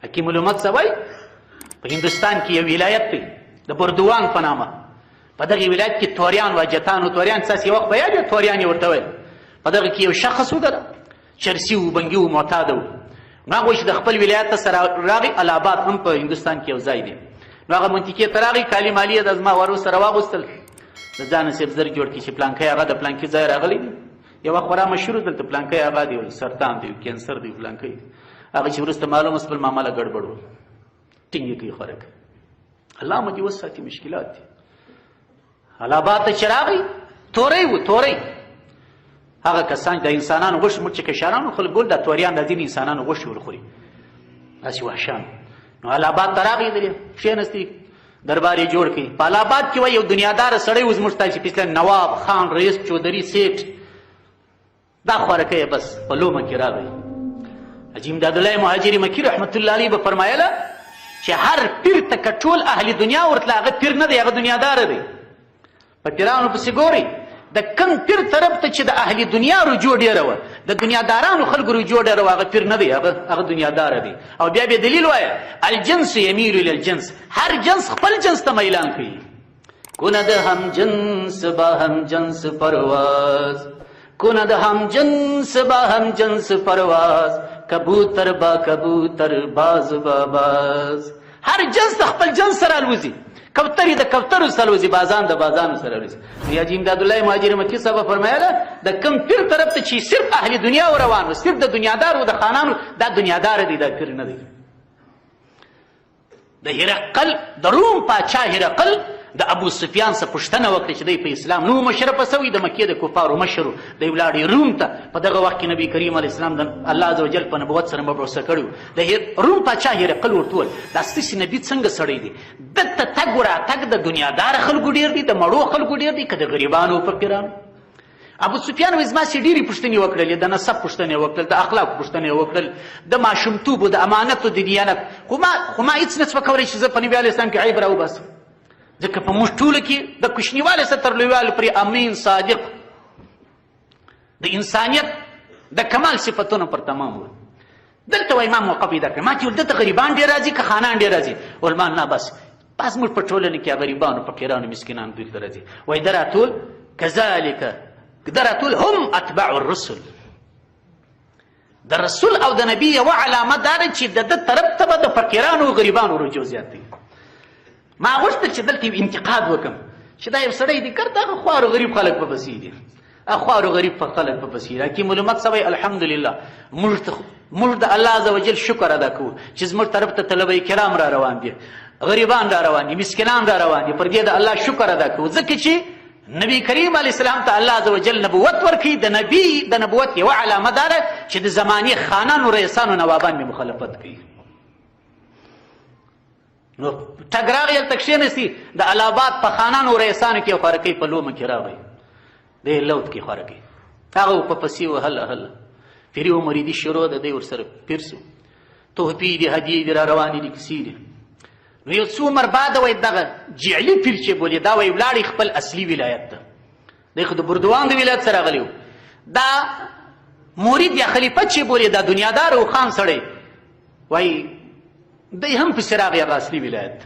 حکیم الامت صاحب په هندوستان کې یو ولایت دی د بردوان په نامه. په دغه ولایت کې توریان و جتان و توریان ستاسې یو وخت به یاد توریان یې ورته ویل. په دغه کې یو شخص و ده چرسي و بنګي و معتاد و. نو هغه وایي چې د خپل ولایت ته سره راغی. الاباد هم په هندوستان کې یو ځای دی. نو هغه منطقې ته راغی کالي مالي یې د زما ور سره واغوستل د ځانه صاحب زر جوړ کړي چې پلانکی هغه د پلانکي ځای راغلی دی. یو وخت خورا مشهور دلته پلانکی هغه دی سرطان دی کینسر دی پلانکی. هغه چې وروسته معلومه شول معامله ګډوډ و ټینګ یې کوي خورک. الله مو دې وساتي مشکلات دي. الاباد ته چې راغی توری و توری. هغه کسان د انسانانو غوښې موږ چې کشرانو خلک ګول د توریان د ځینې انسانانو غوښې ورخوري داسې وحشان. نو الاباد ته راغی کښېنستي دربار یې جوړ کړي. په الاباد کې وایي یو دنیاداره سړی و زموږ ته چې پسله نواب خان رئیس چودري سیټ دا خوارکی یې بس په لومه کې راغی. حاجي امداد الله مهاجري مکي رحمت الله علیه به فرمایله چې هر پیر ته که ټول اهل دنیا ورتله هغه پیر نه دی هغه دنیاداره دی. په پیرانو پسې ګورئ د کم پیر طرف ته چې د اهل دنیا رجوع ډېره وه د دنیادارانو خلکو رجوع ډېره وه هغه پیر نه دی هغه دنیاداره دی. او بیا به دلیل وایه الجنس یمیل الی الجنس. هر جنس خپل جنس ته میلان کوي. کند هم جنس با هم جنس پرواز کند هم جنس با هم جنس پرواز کبوتر با کبوتر باز با باز. هر جنس د خپل جنس سره الوزي. کوترې د کوترو سره الوزي بازان د بازانو سره الوزي. حاجي امداد الله مهاجري مکي صاحب فرمایله د کم پیر طرف ته چې صرف اهل دنیا و روان و صرف د دنیادارو د خانانو دا دنیادار دی دا پیر نه دی. د هرقل د روم پاچا هرقل د ابو سفیان څخه پوښتنه وکړه چې دی په اسلام نو مشرفه سوی د مکې د کفارو مشر دی ولاړې روم ته. په دغه وخت کې نبي کریم علیه السلام د الله عز وجل په نبوت سره مبعوثه کړی د روم پاچا هرقل ورته وویل دا ستاسې نبي څنګه سړی دی دلته تګ راتګ د دنیاداره خلکو ډېر دی د مړو خلکو ډېر دی که د غریبانو فقیرانو. ابو سفیان وایي زما چې ډېرې پوښتنې وکړلې د نسب پوښتنې وکړل د اخلاقو پوښتنې وکړل د ماشومتوب د امانت د دیانت خو ما هېڅ نه څه کولی چې زه په نبي علیه السلام کې عیب راوباسم ځکه په موږ ټولو کې د کوچنیوالي څخه تر لویوالي پورې امین صادق د انسانیت د کمال صفتونه پر تمام وو. دلته وایي ما موقع پیدا کړه ما چې ویل دلته غریبان ډېر راځي که خانان ډېر راځي علما نه بس زموږ په ټولنه کې غریبانو فقیرانو مسکینانو دلته راځي. وایي دا راټول کذلک دا راټول هم اتباع الرسل د رسول او د نبي یوه علامه دا ده چې د ده طرف ته به د فقیرانو او غریبانو رجوع زیات دی. ما غوښتل چې دلته یو انتقاد وکړم چې دا یو سړی دی ګرد هغه خوار او غریب خلک په پسې دي خوار او غریب خلک په پسې دي. حکیم الامت صاحب الحمدلله موږ د الله عز وجل شکر ادا کوو چې زموږ طرف ته طلبه کرام را روان دي غریبان را روان دي مسکینان را روان دي. پر دې د الله شکر ادا کوو ځکه چې نبی کریم علیه السلام ته الله عز وجل نبوت ورکوي. د نبي د نبوت یوه علامه دا ده چې د زمانې خانانو رئیسانو نوابان مې مخالفت کوي. نو ټګ راغی هلته کښېنستي د الاباد په خانانو رئیسانو کې خوارکۍ په لومه کې راغی د یې لوت کې خوارکۍ هغه په پسې و هله هله پیري و مریدي شروع ده دی ورسره پیر سو تحفې دي هدیې دي را روانې دي کیسې دي. نو یو څو عمر بعده وایي دغه جعلي پیر چې بولي دا وایي ولاړې خپل اصلي ولایت ته دی خو د بردوان د ولایت سره راغلی و. دا مرید یا خلیفه چې بولي دا دنیادار او خان سړی وایي دی هم پسې راغی هغه اصلي ولایت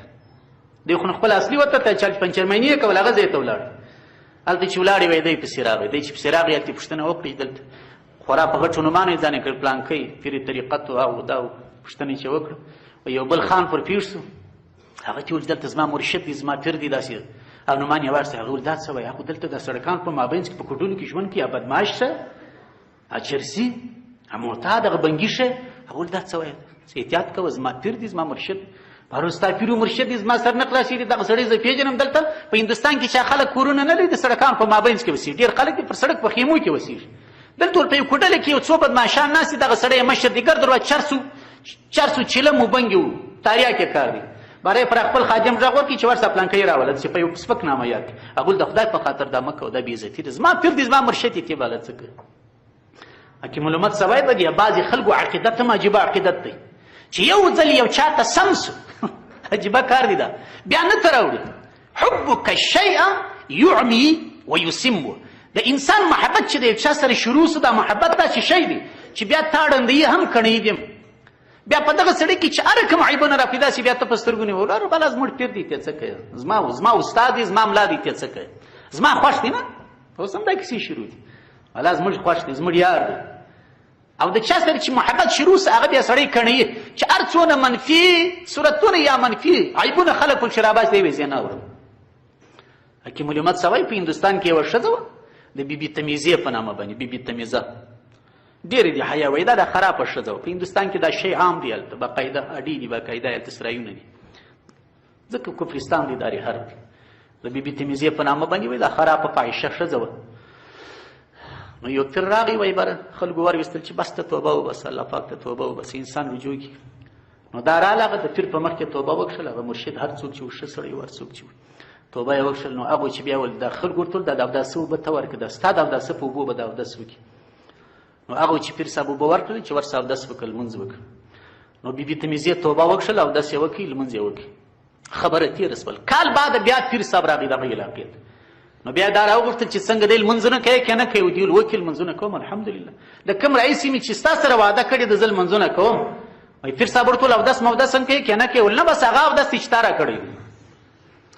دی خو خپل اصلي وطن ته چل پنچرمیني یې کول هغه ځای ته ولاړ. هلته چې ولاړې وایي دی پسې راغی دی چې پسې راغی هلته پوښتنه وکړي دلته خورا په غټو نومانو یې ځان یې کړ پلانکی پیري طریقت و او دا پوښتنه یې چې وکړه یو بل خان پر پېښ سو هغه چې ویل دلته زما مرشد دی زما پیر دی داسې او نومان یې واخیست هغه ویل دا څه وایي هغه دلته د سړکان په مابینځ کې په کوټونو کې ژوند کوي بدماش شه چرسي معتاد هغه بنګي شه هغه ویل دا څه وایي احتیاط کوه زما پیر دی زما مرشد پرون ستا پیر و مرشد دی زما سر نه خلاصېږي دغه سړی زه پېژنم. دلته په هندوستان کې چا خلک کورونه نه لري د سړکانو په مابینځ کې اوسېږي ډېر خلک دي پر سړک په خیمو کې اوسېږي. دلته ورته یو کوټله کې یو څو بدماشان ناست دي دغه سړی مشر دی ګرد وروا 400 چیلم و بنګي و تاریاکې کار دی برای پر خپل خادم غږ ورکړي چې ورسه پلانکی راولد چې په یو سپک نامه یاد کړي هغه د خدای په خاطر دا مه کوه دا بېعزتي ده زما پیر دی زما مرشد یې باله څه کوي. حکیم الامت صاحب به دي بعضې خلکو عقیدت هم عجیبه عقیدت دی چې یو ځل یو چاته سم سو عجیبه کار دی دا بیا نه ته راوړي. حبک الشیء یعمی و یسمو د انسان محبت چې د یو چا سره شروع سو دا محبت داسې شی دی چې بیا تا ړندوي هم کڼی دي بیا په دغه سړي کې چې هر کوم عیبونه را پیدا شي بیا ته په سترګو نیولو وروره بله زموږ پیر دی ته څه کوې زما استاد دی زما ملا دی ته څه کوې زما خوښ دی نه اوس هم دا کیسې شروع دي والا زموږ خوښ دی زموږ یار دی او د چا سره چې محبت شروع سه هغه بیا سړی کڼوي چې هر څونه منفي صورتونه یا منفي عیبونه خلک پکښې راباسي دی وایي زه نه اورم حکیم الامت سوای په هندوستان کې یوه ښځه وه د بیبي تمیزې په نامه باندې بیبي تمیزه ډېرې دي حیا وایي دا خرابه ښځه وه په هندوستان کې دا شی عام دی هلته باقاعده اډې دي باقاعده هلته سرایونه دي ځکه کفرستان دی دارې حرب دی د بیبي تمیزې په نامه باندې وایي دا خرابه فاحشه ښځه وه نو یو پیر راغی وایي بره خلکو ورویستل چې بس ته توبه وبس الله پاک ته توبه وبس انسان رجوع کړي نو دا راغله هغه د پیر په مخ کې توبه وکړل هغه مرشد هر څوک چې و ښه سړی و هر څوک چې و توبه یې وکړل نو هغوی چې بیا ول د خلکو ورته دا د اوداسه اوبه ته ورکړه دا ستا د اوداسه په اوبو به د اودس وکړي نو هغوی چې پیر صاحب اوبه ورکړل چې ورسه اودس وکړه لمونځ وکړه نو بیبي تمیزې توبه وکړل اودس یې وکړي لمونځ یې وکړي خبره تېره شول کال بعد بیا پیر صاحب راغی دغه علاقې ته نو بیا دا راوغوښتل چې څنګه دی لمونځونه کوې که نه کوې ویل دیول وکړي لمونځونه کوم الحمدلله د کوم رئیس مې چې ستا سره وعده کړې د زه لمونځونه کوم وایي پیر صاحب ورته ویل اودس مودس هم کوې که نه کوې ویل نه بس هغه اودس دی چې تا راکړی دی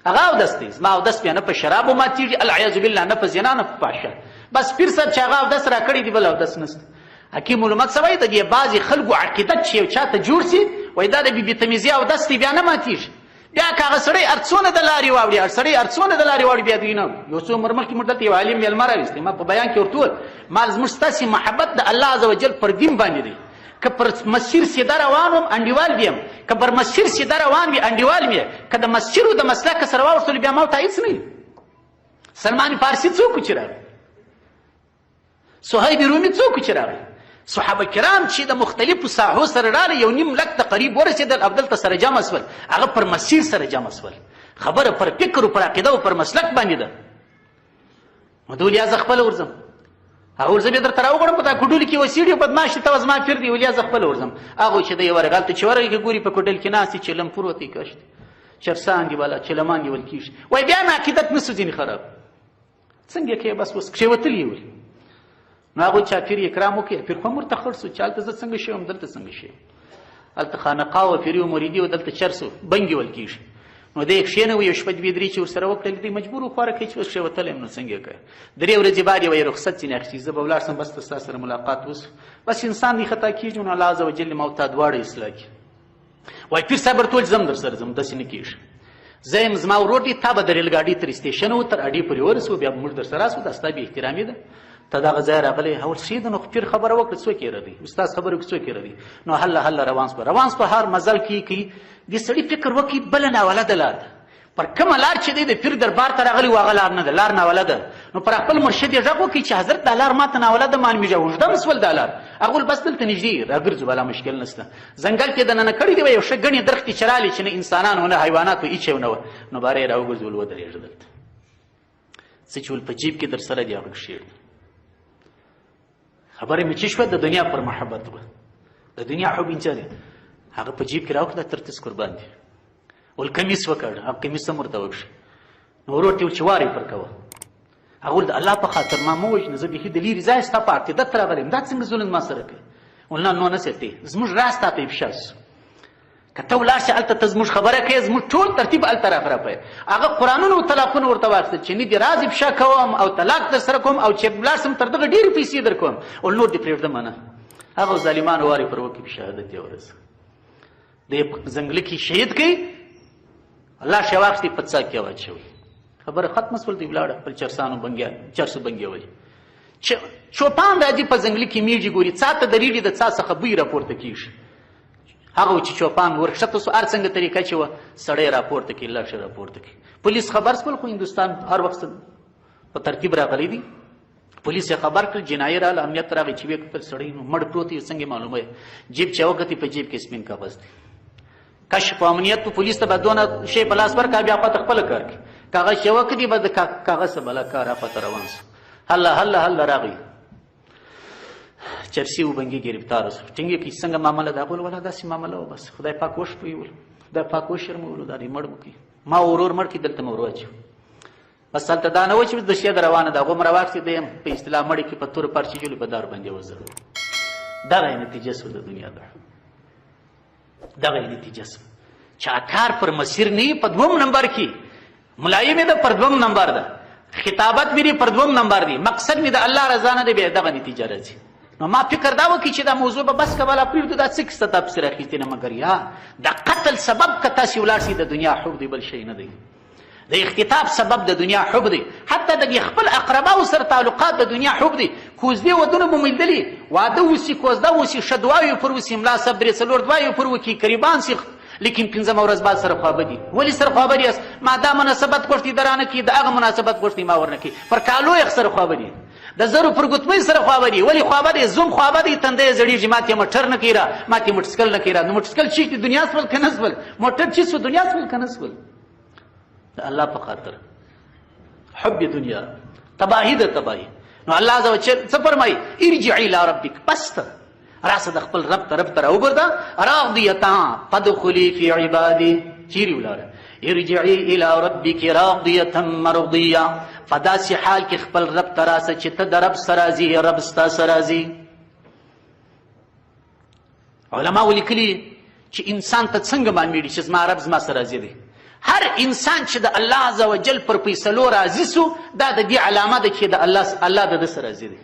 هغه اودس دی زما اودس بیا نه په شرابو ماتېږي العیاذ بالله نه په زنا نه په فحشه بس پیر صاحب چې هغه اودس راکړی دی بل اودس نشته حکیم الامت څه وایي د دې بعضې خلکو عقیدت چې یو چا ته جوړ سي وایي دا د بیبي تمیزې اودس دی بیا نه ماتېږي بیا که هغه سړی هر څونه د لارې واوړي هر سړی هر څونه د لارې واوړي بیا دوی نه یو څو عمر مخکې موږ دلته یو عالم میلمه راویستی ما په بیان کې ورته وویل ما زموږ ستاسې محبت د الله عز وجل پر دین باندې دی که پر مسیر سیده روان وم انډیوال بیم که پر مسیر سیده روان وي انډیوال مې که د مسجدو د مسلکه سره واوښتلو بیا ما ورته هېڅ نه سلمان فارسي څوک و چې راغی صهیب رومي څوک و چې راغی صحابه کرام چې د مختلفو ساحو سره راغله یو نیم لک ته قریب ورسېدل او دلته سره جمع سول هغه پر مسیر سره جمع سول خبره پر فکر و پر عقیده و پر مسلک باندې ده نو ده ولیا زه خپله ورځم هغه ول زه بیا درته راوغواړم په دا کوډول کې وسیړي بدماش ته زما پیر دی ولیا زه خپله ورځم هغوی چې دی ورغل ته چې ورغې ګوري په کوډل کې ناست دي چلم پروت یې کشت چرسان دي والا چلمان دي ول کېږي وایي بیا مې عقیدت نه سو ځینې خراب څنګه کوې بس اوس کښېوتلي یې ولي نو هغوی چا پیر اکرام وکړي پیر خو هم ورته خړ سو چې هلته زه څنګه شوم دلته څنګه شوم هلته خانقاه وه پیري و مریدي و دلته چرس و بنګې ویل کېږي نو دی یې کښېنوي یو شپه دوې درې چې ورسره وکړل دی مجبور و خواره کوي چې اوس کښېوتلی یم نو څنګه یې کوې 3 ورځې بعد یې وایي رخصت ځینې اخیستي زه به ولاړ سم بس ته ستا سره ملاقات وسو بس انسان دی خطا کېږي نو الله عز وجل ما او تا دواړه اصلاح کړي وایي پیر صاحب ورته ویل ځم در سره ځم داسې نه کېږي زه یم زما ورور دی تا به د ریل ګاډۍ تر سټېشن و تر اډې پورې ورسو بیا به موږ در سره راسو دا ستا بې احترامي ده ته دغه ځای راغلی هول سید نو پیر خبره وکړه څوک یې ردی استاد خبره وکړه څوک یې ردی نو هله روانس په هر مزل کې کوي دې سړي فکر وکړي بله ناولده لار ده پر کومه لار چې دی د پیر دربار ته راغلی و هغه لار نه ده لار ناولده ده نو پر خپل مرشد یې غږ وکړي چې حضرت دا لار ماته ناولده معلومېږي اوږده م سول دا لار هغه ویل بس دلته نږدې راګرځو بلا مشکل نشته ځنګل کې دننه کړي دی یو ښه ګڼې درختې چې رالې چې نه انسانان و نه حیوانات و هېڅ یو نه وه نو باره یې راوګرځول ودرېږه دلته څه چې ول په جیب کې در سره دی هغه کښېږدي خبره مې چې شوه د دنیا پر محبت وه د دنیا حب انچا دی هغه په جیب کې راوکړه تر تس قربان دی ول کمیس وکړ هغه کمیس هم ورته وکړه نو ورور ته ویل چې وار یې پر کوه هغه ول د الله په خاطر ما مه وژنه زه بیخي د لرې ځایه ستا په عقیدت راغلی یم دا څنګه ظلم ما سره کوي ول نه نصیحت زموږ راز تا ته افشا سو که ته ولاړ شې هلته ته زموږ خبره کوې زموږ ټول ترتیب هلته راخرابوې هغه قرآنونه او طلاقونه ورته واخیستل چې نه دې راز افشا کوم او طلاق در سره کوم او چې ولاړ شم تر دغه ډېرې پیسې در کوم ول نور دې پرېږدم نه هغه ظالمانو وارې پر وکړي په شهادت یې ورسه د ځنګله کې شهید کوي الله شی واخیستې په څا کې واچوي خبره ختمه سول دی ولاړه خپل چرسو بنګې ولي چوپان راځي په ځنګله کې میږي ګوري څا ته درېږي د څا څخه بوی راپورته کېږي هغه چې چوپان ورښته سو هر څنګه طریقه چې وه سړی راپورته کړي لاښه راپورته کړي پولیس خبر سول خو هندوستان هر وخت په ترتیب راغلی دي پولیس یې خبر کړل جنایي راغله امنیت راغی چې ویې کتل سړی نو مړ پروت یې څنګه معلومه جیب چې وکتې په جیب کې سپین کاغذ دی کشف امنیت په پولیس ته به دونه شی په لاس ورکړه بیا پته خپله کار کوي کاغذ چې وکړي به د کاغذ څه بله کار پته روان سو هله راغی چرسی و بنګي گرفتار سو ټینګې کې څنګه معامله ده بول ولا داسې معامله و بس خدای پاک وشپوي ول خدای پاک وشرمولو دا دې مړ وکړي ما ورور مړ کړي دلته مې ور واچو بس هلته دا نه و چې د شیګ روانه ده هغه م راواخېستې دی په اصطلاح مړې کې په تور پرچې جوړې په دار باندې وزرو دغه یې نتیجه سوه د دنیا ده دغه نتیجه سم چې کار پر مسیر نه په 2 نمبر کې ملایمه ده پر 2 نمبر ده خطابت مې پر 2 نمبر دی مقصد مې د الله رضا نه دی بیا دغه نتیجه راځي نو ما فکر دا وکړي چې دا موضوع به بس کباله پرېږدو دا څه کیسه تفسیر اخیستې نه مګر یا د قتل سبب که تاسې ولاړ شي د دنیا حب دی بل شی نه دی د اختطاف سبب د دنیا حب دی حتی د خپل اقرباو سره تعلقات د دنیا حب دی کوزدې ودونه به میندلي واده وسي کوزده وسي ښه دواوې پر وسي ملا صاحب 3 4 دواوې پر وکړي قریبان سي لیکن 5مه ورځ بعد سره خوابدي ولې سره خوابدي یاست ما دا مناسبت غوښتي درانه کړي د هغه مناسبت غوښتي ما ورنه کړي پر کالو یې سره خوابدي د زرو پر ګوتمۍ سره خوابدي ولې خوابدي زوم خوابدي تندې زړیږي ماته موټر نه کیرا ماته موټرسکل نه کیرا نو موټرسکل چې د دنیا سول کنه سول موټر چې سو دنیا سول کنه سول د الله په خاطر حب دنیا تباہی ده تباہی نو الله عز وجل څه فرمایي ارجعي الى ربك بس راسه د خپل رب طرف ته راوګرځه راضیه فادخلي في عبادي چیرې ولاړه ارجعي الى ربك راضیه مرضیه په داسې حال کې خپل رب ته راسه چې ته د رب سره راځي رب ستا سره راځي علماو لیکلي چې انسان ته څنګه معلومیږي چې زما رب زما سره راځي دی هر انسان چې د الله عز وجل پر فیصلو راضي سو دا د دې علامه ده چې د الله د ده سره راضي دی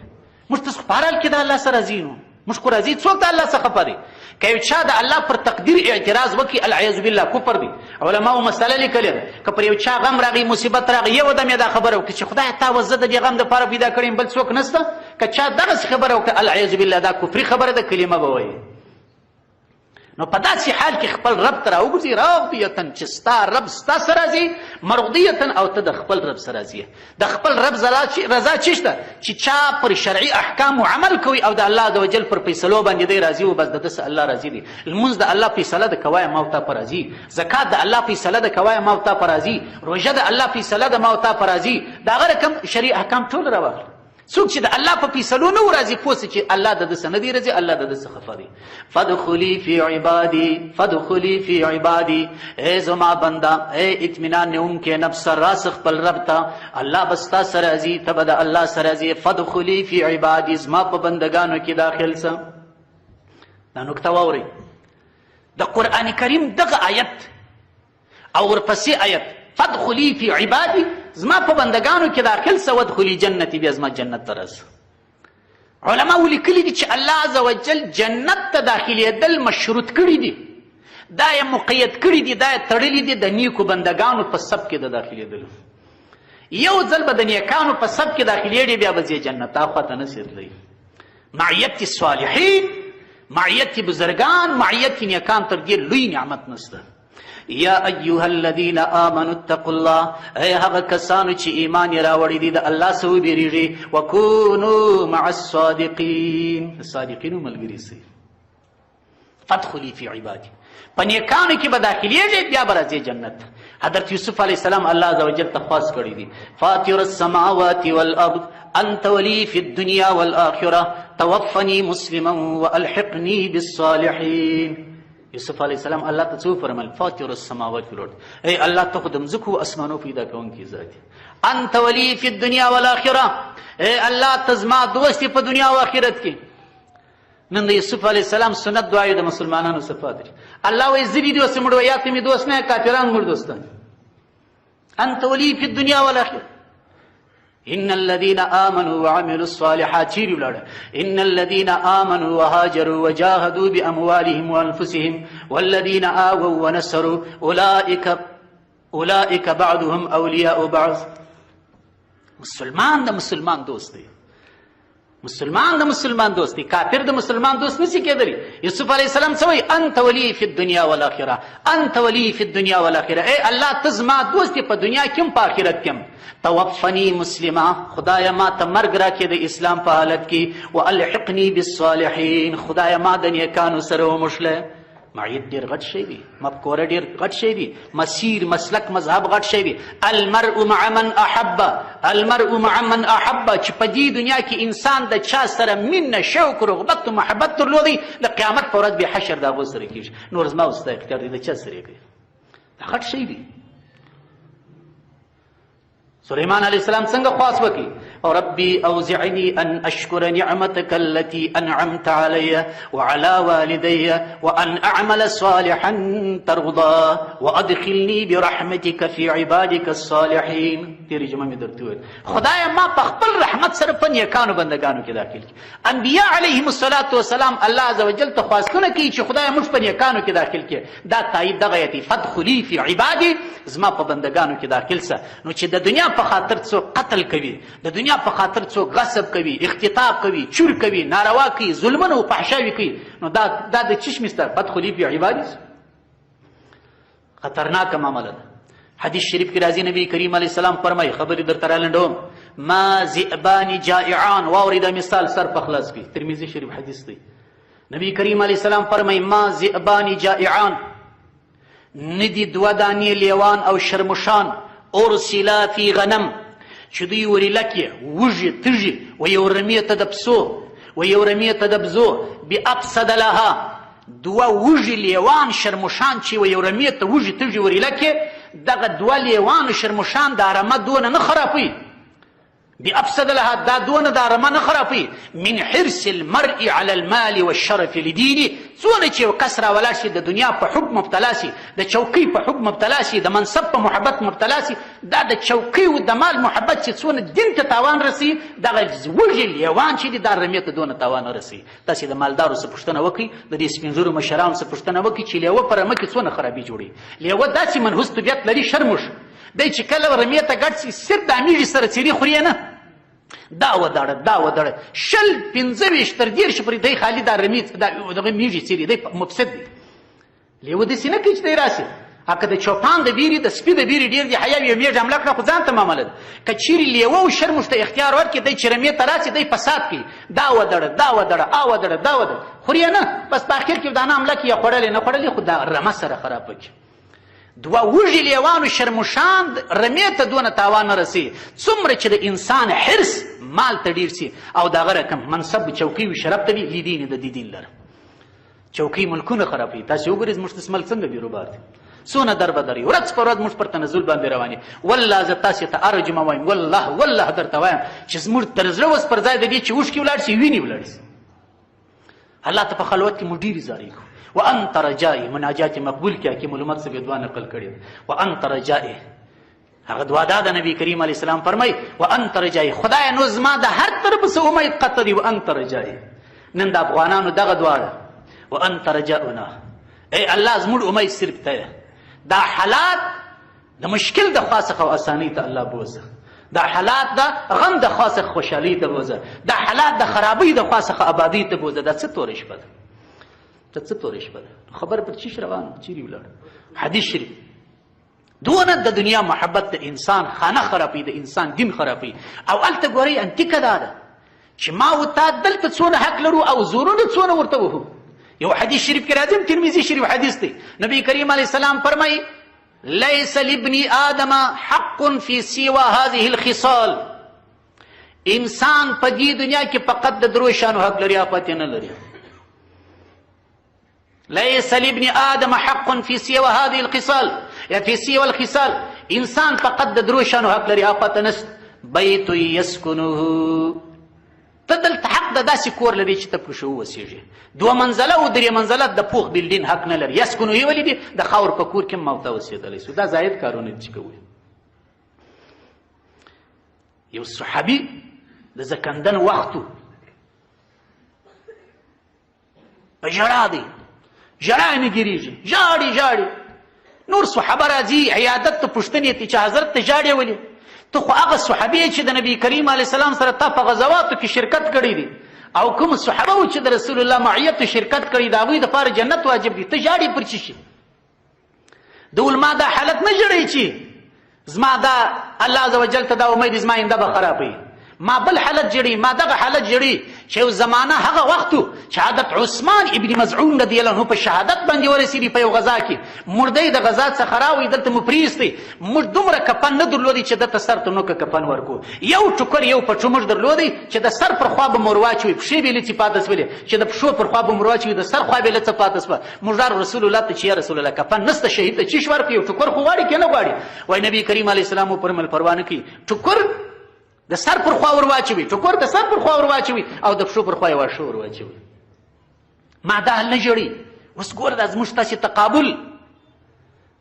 موږ تاسو په هر حال کې د الله سره راضي نو موږ خو راضي څوک د الله څخه پدې که یو چا د الله پر تقدیر اعتراض وکړي العیاذ بالله کفر دی علماو مسله لیکلې ده که پر یو چا غم راغی مصیبت راغی یو دم یې دا خبره وکړي چې خدای تا وزه د دې غم دپاره پیدا کړی بل څوک نشته که چا دغسې خبره وکړه العیاذ بالله دا کفري خبره ده کلمه به وایي نو په داسې حال کې خپل رب ته راوګرځي راضیه چې ستا رب ستا سره راځي مرضیه او ته د خپل رب سره راځي د خپل رب رضا چې شته چې چا پر شرعي احکامو عمل کوي او د الله عز وجل پر فیصلو باندې دی راضي و بس د ده سه الله راضي دی لمونځ د الله فیصله ده کوایه ما ورته په راضي زکات د الله فیصله ده کوایه ما ورته په راضي روژه د الله فیصله ده ما ورته په راضي د هغه رقم شرعي احکام ټول راواخله څوک چې د الله په فیصلو نه راضي پوه چې الله د ده څه نه دی راضي الله د ده څه خفه دی فادخلي في عبادي فادخلي في عبادي ای زما بنده ای اطمینان نیونکې نفس راس خپل رب ته الله به ستا سره راضي ته به د الله سره راضي فادخلي في عبادي زما په بندګانو کې داخل شه دا نکته واورئ د قرآن کریم دغه آیت او ورپسې آیت فادخلي في عبادي زما په بندگانو کې داخل سه وادخلي جنتي بیا زما جنت ته راسه علماو لیکلي دي چې الله عز وجل جنت ته داخلېدل مشروط کړي دي دا یې مقید کړي دي دا یې تړلي دي د نیکو بندگانو په سب کې د داخلېدلو یو ځل به د نیکانو په سب کې داخلېږي بیا به ځې جنت هاخوا ته نه سېتلی معیت الصالحین معیت بزرگان معیت نیکان تر دې لوی نعمت نشته یا ایها الذین آمنوا اتقوا الله ای هغه کسانو چې ایمان یې راوړی دي د الله څخه وبېرېږئ وکونوا مع الصادقین صادقینو ملګري سئ فادخلي فی عبادي په نیکانو کې به داخلېږئ بیا به راځئ جنت حضرت یوسف علیه السلام الله عز وجل ته خواست کړی دي فاطر السماوات والارض انت ولي في الدنيا والآخرة توفني مسلما والحقني بالصالحين یوسف علیہ السلام الله ته څه فرمایل فاطر السماوات والارض ای الله ته خو د مځکو او اسمانو پیدا کوونکی ذات انت ولي في الدنيا والاخره ای الله ته زما دوست په دنیا او آخرت کې نن د یوسف علیہ السلام سنت دعای د مسلمانانو صفات دي الله وی زری دوست مړ یا ته می دوست نه کافران مړ دوستان انت ولي في الدنيا والاخره ان الذين امنوا وعملوا الصالحات چیرې ولاړه ان الذين امنوا وهاجروا وجاهدوا باموالهم وانفسهم والذين آووا ونصروا اولئك بعضهم اولیاء بعض مسلمان د مسلمان دوست دی مسلمان د مسلمان دوست دی کافر د مسلمان دوست نشي کېدلی یوسف علیه السلام څه وایي انت ولي في الدنيا والاخره انت ولي في الدنيا والاخره ای الله ته زما دوست دی په دنیا کې هم په آخرت کې هم توفنی مسلمه خدایا ما ته مرګ راکړې د اسلام په حالت کې والحقني بالصالحین خدایا ما د نیکانو سره وموښله معیت ډېر غټ شی دی مفکوره ډېر غټ شی دی مسیر مسلک مذهب غټ شی دی المرء مع من احب المرء مع من احب چې په دې دنیا کې انسان د چا سره مینه شوق رغبت او محبت درلودي د قیامت په ورځ به حشر د هغو سره کېږي نور زما وستا اختیار دی د چا سره یې کوي دا غټ شی دی سلیمان علیه السلام څنګه خواست وکړي ربي أوزعني أن أشكر نعمتك التي أنعمت علي وعلى والدي وأن أعمل صالحا ترضى وأدخلني برحمتك في عبادك الصالحين. تیری جمع میں درتے ہوئے خدایا ما پخپل رحمت سره په نیکانو بندگانو کې داخل کی. انبیاء علیهم الصلاة والسلام الله عز وجل ته خواستونه کوي چې خدایا موږ په نیکانو کې داخل کی. دا تایید دغه یتی فدخلی فی عبادی، زما په بندگانو کې داخل سه. نو چې د دنیا په خاطر څوک قتل کوي، د دنیا په خاطر څوک غصب کوي، اختطاف کوي، چور کوي، ناروا کوي، ظلمونه او فحشاوي کوي، نو دا د چشم سره فدخلی فی عبادی خطرناک معامله ده. حدیث شریف کی راضی نبی کریم علیہ السلام فرمای خبر در ترالندوم ما ذئبان جائعان، واورید مثال سر په خلاص کی. ترمذی شریف حدیث دی. نبی کریم علیہ السلام فرمای ما ذئبان جائعان، ندی دو دانی لیوان او شرمشان ارسلا فی غنم، چې دوی ورلکه وږي تږي و یو رمیه ته د پسو و یو رمیه ته د بزو بافسد لها، دوا وږي لیوان شرمشان چې و یو رمیه ته وږي تږي ورلکه دغه دوه لیوان شرمشان د ارمه دونه نه خرابوي، بافسد لها دا دونه د ارمه نه خرابوي. من حرص المرء على المال والشرف لدينه، څونه چې یو کس راولاړ شي د دنیا په حب مبتلا شي، د چوکۍ په حب مبتلا شي، د منصب په محبت مبتلا شي، دا د چوکۍ او د مال محبت چې څونه دین ته تاوان رسي، دغه وږي لیوان چې دي د ارمې ته دونه تاوان رسي. تاسې د مالدارو څه پوښتنه وکړئ، د دې سپین ږیرو مشرانو څه پوښتنه وکړئ چې لیوه په رمه کې څونه خرابي جوړوي. لیوه داسې منحوس طبیعت لري شرموش دی چې کله رمې ته ګډ شي صرف د میږي سره څیرې خوري نه، دا وداړه دا وداړه 15 تر 30 پورې دی خالي دا رمې دغه میږي څیرې دی مفسد دی. لیوه داسې نه کوي چې دی راسي اکه د چوپان د بیري د سپي د بیري ډېر دی حیا یو میږ حمله کړه خو ځان ته معامله ده. که چیرې لیوه او شرموش ته اختیار ورکړي دی چې رمې ته راسي دی فساد کوي، دا وداړه دا وداړه آ وداړه دا وداړه خوري نه، بس په اخر کې دا نه حمله کوي یا خوړلې نه خوړلې خو دا رمه سره خراب کوي. دوه وږي لیوانو شرموشان رمې ته دونه تاوان نه رسي څومره چې د انسان حرص مال ته ډیر سي او دغه رقم منصب چوکۍ وي شرف ته وي لیدین د دې دین لره. چوکۍ ملکونه خرابوي. تاسې وګورئ زموږ دسمل څنګه بیروبار دی، څونه در بدر یو ورځ پر ورځ موږ پر تنزل باندې رواني. والله زه تاسې ته ارجمه وایم، والله درته وایم چې زموږ تر زړه اوس پر ځای د دې چې اوښکې ولاړ شي وینې ولاړ شي. الله ته په خلوت کې موږ ډېرې زارۍ کوو. وانت رجائي مناجات مقبول کې حکیم علومت سے دعا نقل کړي. وانت رجائي هغه دعا د نبی کریم علیه السلام فرمای وانت رجائي، خدای نو زما د هر طرف څه امید قطع دی. وانت رجائي نن د افغانانو دغه دعا ده وانت رجاؤنا، ای الله زموږ امید صرف ته. دا حالات د مشکل د خاصه او اسانی ته الله بوزه، دا حالات د غم د خاصه خوشحالي ته بوزه، دا حالات د خرابۍ د خاصه آبادی ته بوزه. دا څه تورې شپه ده، څه تورې شپه ده. خبر پر چی روان چیرې ولاړ. حدیث شریف دونه د دنیا محبت د انسان خانه خرابوي، د انسان دین خرابوي. او الته ګورئ انتیکه دا ده چې ما و تا دلته څونه حق لرو او زورونه څونه ورته وهو. یو حدیث شریف کې راځي، ترمذی شریف حدیث دی. نبی کریم علیه السلام فرمایي لیس لابن آدم حق فی سوى هذه الخصال، انسان په دې دنیا کې فقط د درو شانو حق لري، افات نه لري. ليس لابن آدم حق في سوى هذه الخصال یا في سوى الخصال، انسان فقط د درو شانو حق لري، افات نست. بیت یسکنه، ته دلته حق د داسې کور لري چې ته پکې اوسېږې. 2 منزله او 3 منزله د پوخ بلډین حق نه لري. یسکنه یې ولې دي د خاور په کور کې موته اوسېدلی سو. دا زاید کارونه دي چې کوي. یو صحابي د زکندن وختو په ژړا دی، ژړا یې نه ګیرېږي، ژاړي. نور صحابه راځي عیادت ته پوښتنې ته چې حضرت ته ژاړې ولې؟ ته خو هغه صحابي چې د نبی کریم علیه السلام سره تا په غزواتو کې شرکت کړی دی، او کوم صحابه و چې د رسول الله معیت شرکت کړی د هغوی دپاره جنت واجب دی، ته ژاړې پر څه شي؟ د ول ما دا حالت نه ژړی چې زما دا الله عز وجل ته دا امید زما آینده به خرابوي. ما بل حالت جړي، ما دغه حالت جړي چې یو زمانه هغه وختو چې حضرت عثمان ابن مزعون رضی الله عنه په شهادت باندې ورسېدي په یو غزا کې، مردی د غزا څخه راوړي دلته مو پرېیستی. موږ دومره کفن نه درلودی چې دته سر ته نوکه کفن ورکو، یو ټوکر یو پټو موږ درلودی چې د سر پر خوا به مو ورواچوي، پښې به یې لڅې پاتې سولې چې د پښو پر خوا به مو ورواچوي، د سر خوا به یې لڅه پاتې سوه. موږ راغلو رسول الله ته چې یا رسول الله کفن نسته، شهید ته چیش ورکړي، یو ټوکر خو غواړي که نه غواړي؟ وایي نبي کریم علیه السلام وفرمیل پروا نه کوي، ټوکر د سر پر خوا ور واچوي، ټوکر د سر پر خوا ور واچوي او د پښو پر خوا یې واښه ور واچوي. ما دا حل نه جوړي. اوس ګوره دا زموږ ستاسې تقابل،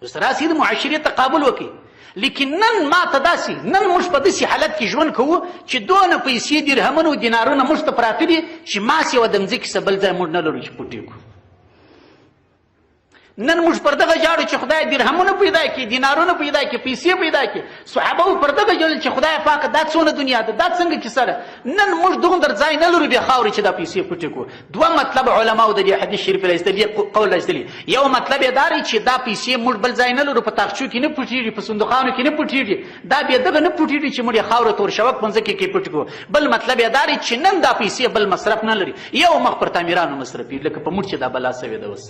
اوس راسي د معاشرې تقابل وکړي. لیکن نن ما ته داسې، نن موږ په داسې حالت کې ژوند کوو چې دونه پیسې درهمونه او دینارونه موږ ته پراته دي چې ماس یوه د مځکې څه بل ځای موږ نه لرو چې پټ یې کړو. نن موږ پر دغه ژاړو چې خدای درهمونه پیدا کړي، دینارونه پیدا کړي، پیسې پیدا کړي. صحابه پر دغه ژړل چې خدای پاکه دا څونه دنیا ده، دا څنګه کیسه ده. نن موږ دومره ځای نه لرو بیا خاورې چې دا پیسې پټې کړو. دوه مطلب علماو د دې حدیث شریف رایستلي، قول رایستلي. یو مطلب یې دا دی چې دا پیسې موږ بل ځای نه لرو، په تاخچو کې نه پټېږي، په صندوقانو کې نه پټېږي، دا بیا دغه نه پټېږي چې موږ یې خاوره تور شوک په ځمکه کې پټ کړو. بل مطلب یې دا دی چې نن دا پیسې بل مصرف نه لري، یو مخ پر تعمیرانو مصرفي، لکه په موږ چې دا بلا سوې ده. اوس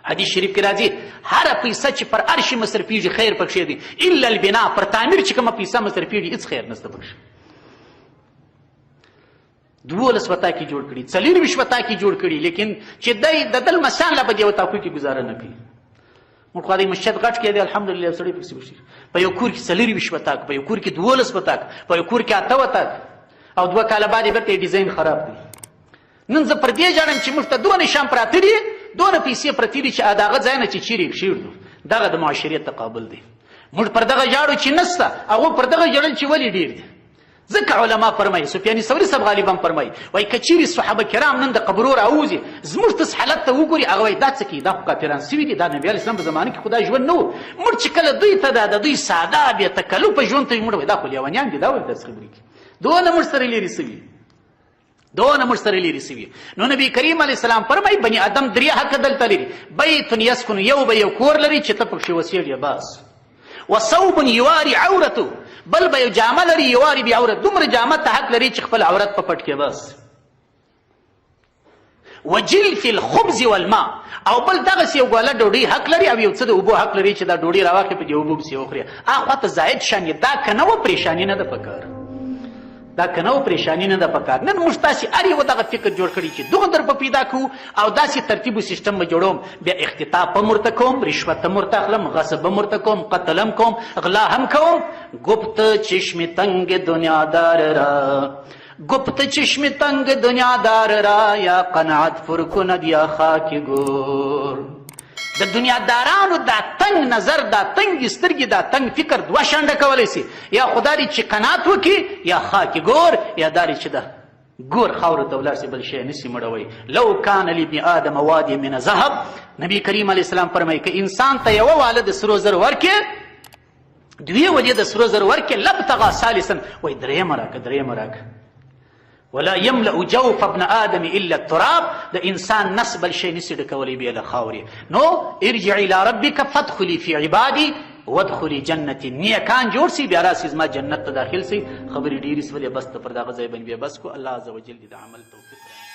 حدیث شریف کې راځي هره پیسه چې پر هر شي مصرفېږي خیر پکښې دی، الا البنا، پر تعمیر چې کومه پیسه مصرفېږي هېڅ خیر نشته پکښې. 12 وطاکې جوړ کړي، 24 وطاکې جوړ کړي، لیکن چې دی د دل مسان لا په دې وطاکو کې ګزاره نه کوي. موږ خو د مسجد غټ کې دی الحمدلله سړی پکښې بشي، په یو کور کې 24 وطاک، په یو کور کې 12 وطاک، په یو کور کې 8 وطاک، او 2 کاله بعد یې بېرته ډیزاین خراب دی. نن زه پر دې ژاړم چې موږ ته دونه شیان پراته دي، دونه پیسې پرتې دي چې د هغه ځای نه چې چیرې یې کښېږدو. دغه د معاشرې تقابل دی. موږ پر دغه ژاړو چې نسته، هغوی پر دغه ژړل چې ولې ډېر دي. ځکه علما فرمایي، سفیان ثوري صاحب غالبا فرمایي، وایي که چیرې صحابه کرام نن د قبرو راوځي زموږ داسې حالت ته وګوري، هغه وایي دا څه کوي، دا خو کافران سوي دي، دا نبي علیه اسلام په زمانه کې خو دا ژوند نه و. موږ چې کله دوی ته د دوی ساده بې تکلفه ژوند ته موږ وایي دا خو لیونیان دي، دا ولې داسې خبرې کوي. دونه موږ سره لرې سوي، دونه موږ سره لرې سوي. نو نبي کریم علیه السلام فرمایي بني ادم 3 حق دلته لري: بیت یسکن، یو به یو کور لري چې ته پکښې وسیږې بس، وصوب یواري عورته، بل به یو جامه لري یواري بې عورت، دومره جامه ته حق لري چې خپل عورت په پټ کې بس. وجلف الخبز والماء، او بل دغسې یو ګوله ډوډۍ حق لري او یو څه د اوبو حق لري چې دا ډوډۍ راواخلي په دې اوبو پسې وخوري. هغه ته زاید شان یې، دا که نه وه پریشاني نه ده پکار، دا که نه و پریشاني نه ده پکار. نن موږ تاسې هر یو دغه فکر جوړ کړي چې دغه در په پیدا کوو او داسې ترتیب و سیستم به جوړوم، بیا اختطاف هم ورته کوم، رشوت هم ورته اخلم، غصب هم ورته کوم، قتل هم کوم، غلا هم کوم. گفت چشم تنگ دنیادار را، گفت چشم تنگ دنیادار را، یا قناعت پر کند یا خاک گور. د دنیادارانو دا تنگ نظر، دا تنگ سترګې، دا تنگ فکر دوه شانډه کولی سي، یا خو دا چې قناعت وکړي، یا خاک ګور، یا دا چې د ګور خاورو ته ولاړ سي، بل شی نسي مړوی. لو کان لابن آدم وادي من ذهب، نبي کریم علیه السلام فرمایي که انسان ته یوه واله د سرو زر ورکړي، 2 ولې د سرو زر ورکړي، لبتغى ثالثا، وایي درېیمه راکړه، درېیمه راکړه. ولا يملأ جوف ابن آدم إلا التراب، د انسان نس بل شی نسي ډکولی بیا له خاورې. نو ارجع إلى ربك فادخلي في عبادي وادخلي جنتي، نیکان جوړ سي بیا راسي زما جنت ته داخل سي. خبرې ډېرې سولې، بس ته پر دغه ځای باندې بیا بس کو. الله عز وجل دې د عمل توفیق راکړي.